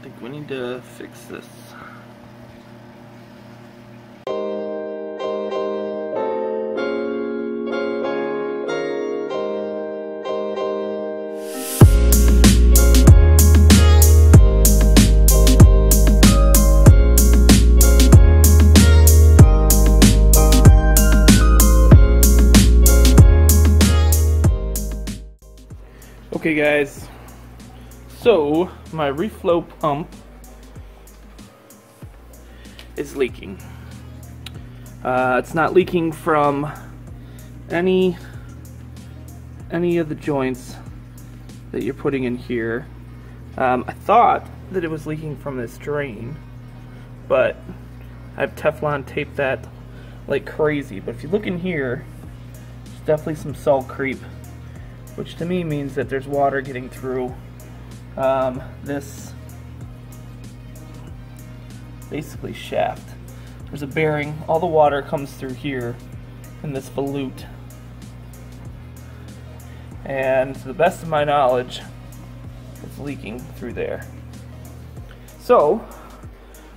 I think we need to fix this. Okay guys, so my Reeflo Pump is leaking. It's not leaking from any of the joints that you're putting in here. I thought that it was leaking from this drain, but I've Teflon taped that like crazy. But if you look in here, there's definitely some salt creep, which to me means that there's water getting through this basically shaft. There's a bearing, all the water comes through here in this volute, and to the best of my knowledge it's leaking through there. So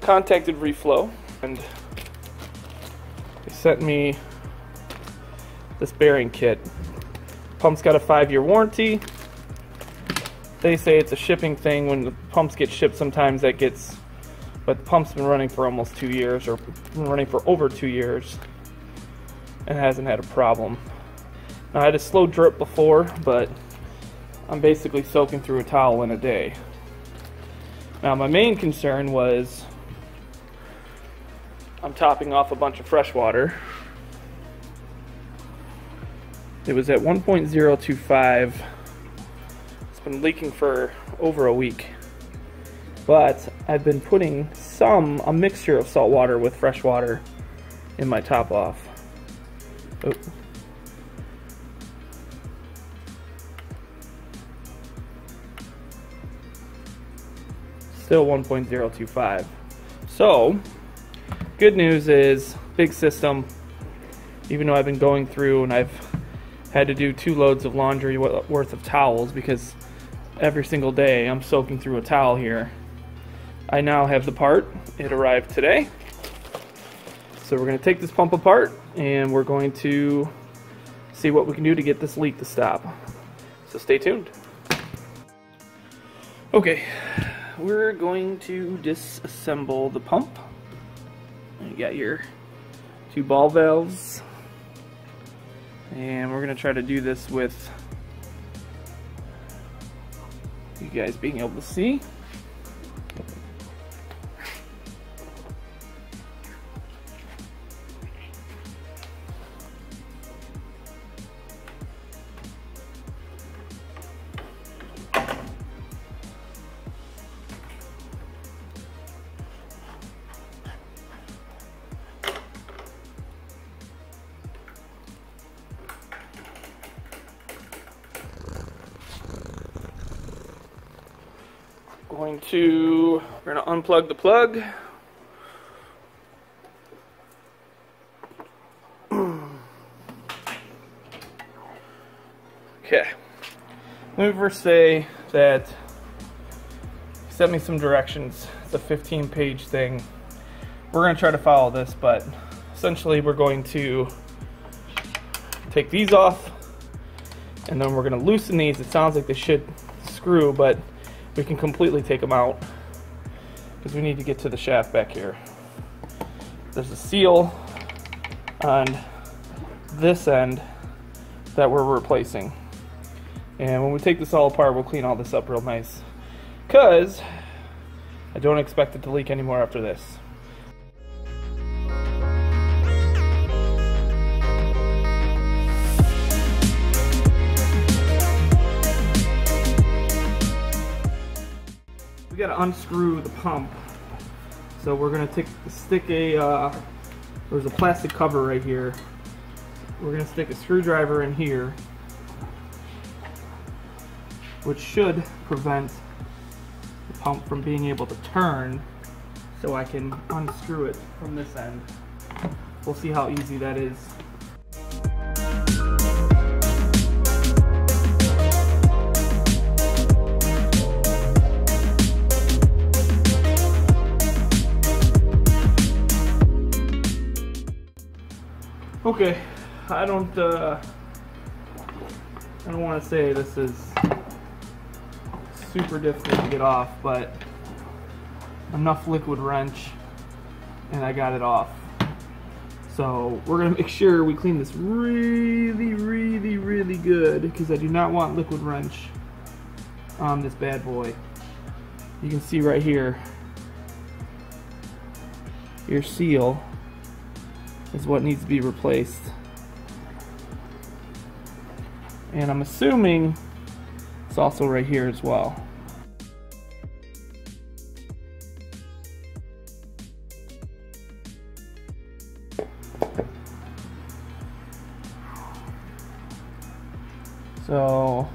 contacted Reeflo and they sent me this bearing kit. Pump's got a 5-year warranty. They say it's a shipping thing. When the pumps get shipped, sometimes that gets, but the pump's been running for almost 2 years, or been running for over 2 years, and hasn't had a problem. Now, I had a slow drip before, but I'm basically soaking through a towel in a day. Now, my main concern was I'm topping off a bunch of fresh water. It was at 1.025. It's been leaking for over a week. But I've been putting a mixture of salt water with fresh water in my top off. Oh. Still 1.025. So, good news is, big system. Even though I've been going through and I've had to do 2 loads of laundry worth of towels, because every single day I'm soaking through a towel here. I now have the part. It arrived today. So we're going to take this pump apart and we're going to see what we can do to get this leak to stop. So stay tuned. Okay, we're going to disassemble the pump. You got your 2 ball valves. And we're going to try to do this with you guys being able to see. We're going to unplug the plug. Okay. Let me first say that he sent me some directions. It's a 15-page thing. We're going to try to follow this, but essentially we're going to take these off and then we're going to loosen these. It sounds like they should screw, but we can completely take them out because we need to get to the shaft back here. There's a seal on this end that we're replacing. And when we take this all apart, we'll clean all this up real nice, because I don't expect it to leak anymore after this. We gotta unscrew the pump. So we're gonna stick a, there's a plastic cover right here. We're gonna stick a screwdriver in here, which should prevent the pump from being able to turn, so I can unscrew it from this end. We'll see how easy that is. Okay, I don't want to say this is super difficult to get off, but enough liquid wrench and I got it off. So we're gonna make sure we clean this really good, because I do not want liquid wrench on this bad boy. You can see right here, your seal is what needs to be replaced. And I'm assuming it's also right here as well. So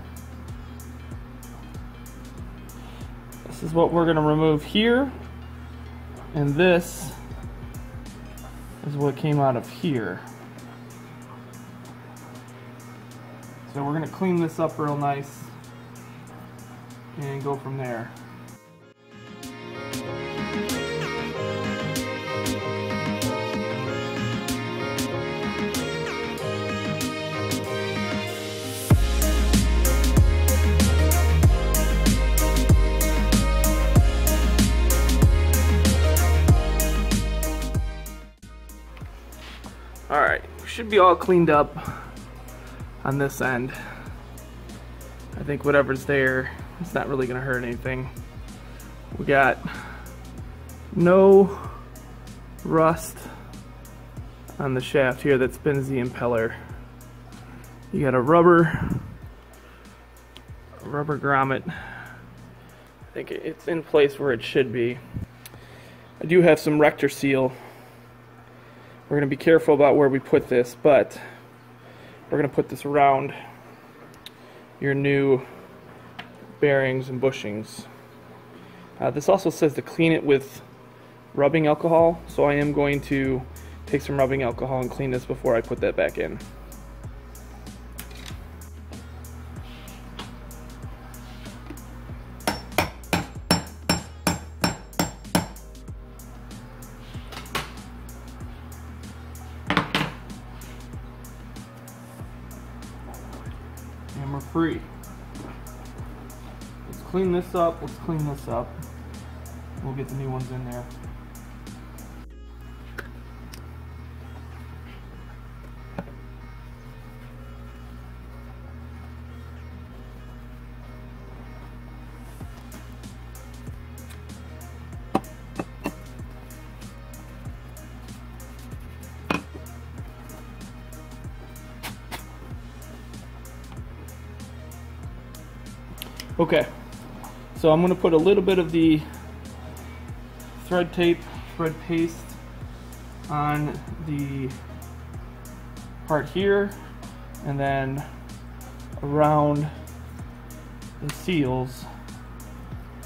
this is what we're going to remove here, and this is what came out of here. So we're going to clean this up real nice and go from there. Alright, we should be all cleaned up on this end. I think whatever's there, it's not really going to hurt anything. We got no rust on the shaft here that spins the impeller. You got a rubber grommet. I think it's in place where it should be. I do have some rector seal. We're going to be careful about where we put this, but we're going to put this around your new bearings and bushings. This also says to clean it with rubbing alcohol, so I am going to take some rubbing alcohol and clean this before I put that back in. And we're free. Let's clean this up, let's clean this up. We'll get the new ones in there. Okay, so I'm going to put a little bit of the thread paste on the part here, and then around the seals,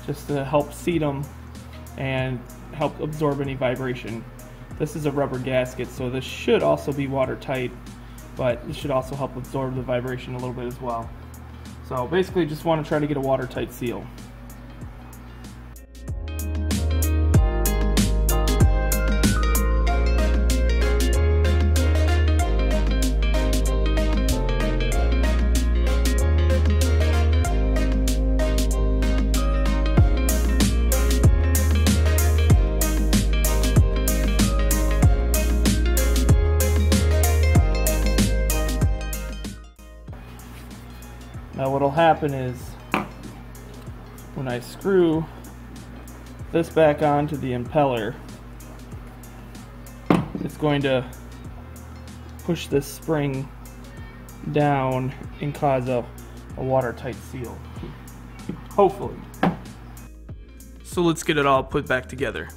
just to help seat them and help absorb any vibration. This is a rubber gasket, so this should also be watertight, but it should also help absorb the vibration a little bit as well. So basically just want to try to get a watertight seal. Now what'll happen is when I screw this back onto the impeller, it's going to push this spring down and cause a watertight seal. Hopefully. So let's get it all put back together.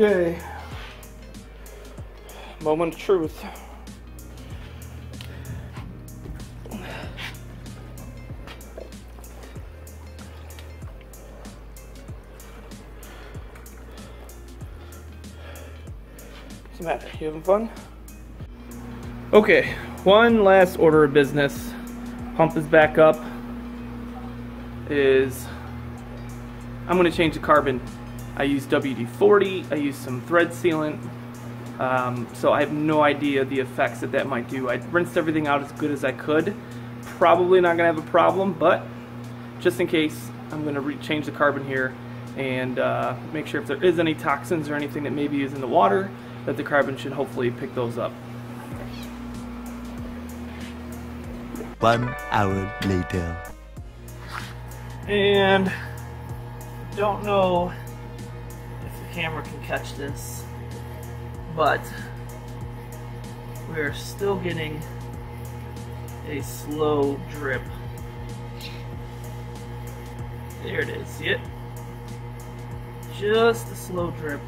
Okay. Moment of truth. What's the matter? You having fun? Okay, one last order of business. Pump is back up. I'm going to change the carbon. I use WD-40, I use some thread sealant, so I have no idea the effects that might do. I rinsed everything out as good as I could. Probably not going to have a problem, but just in case, I'm going to change the carbon here and make sure if there is any toxins or anything that maybe is in the water, that the carbon should hopefully pick those up. 1 hour later. And don't know if the camera can catch this, but we're still getting a slow drip. There it is, see it? Just a slow drip.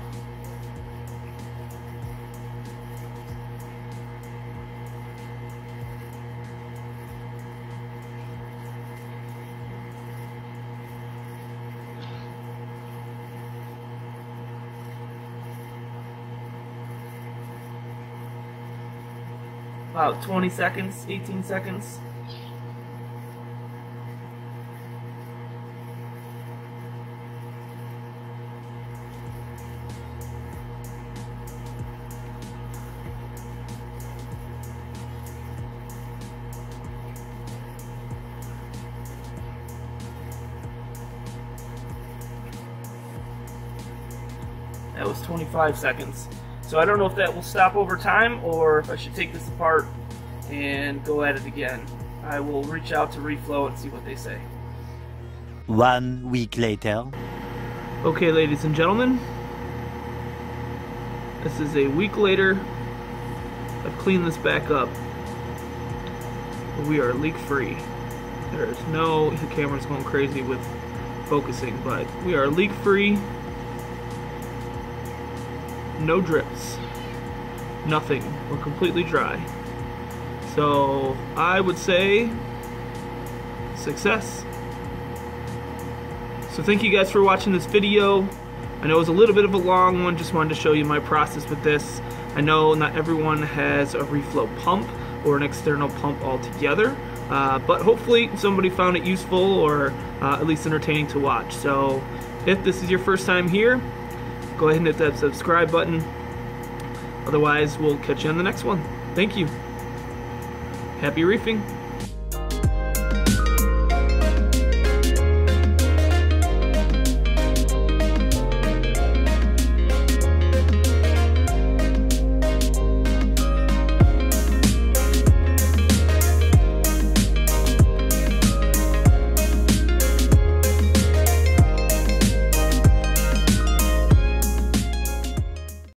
About 20 seconds, 18 seconds. That was 25 seconds. So I don't know if that will stop over time or if I should take this apart and go at it again. I will reach out to Reeflo and see what they say. 1 week later. Okay, ladies and gentlemen, this is a week later. I've cleaned this back up. We are leak free. There's no, the camera's going crazy with focusing, but we are leak free. No drips, nothing. We're completely dry. So I would say success. So thank you guys for watching this video. I know it was a little bit of a long one, just wanted to show you my process with this. I know not everyone has a Reeflo pump or an external pump altogether, but hopefully somebody found it useful or at least entertaining to watch. So if this is your first time here, go ahead and hit that subscribe button. Otherwise, we'll catch you on the next one. Thank you. Happy reefing.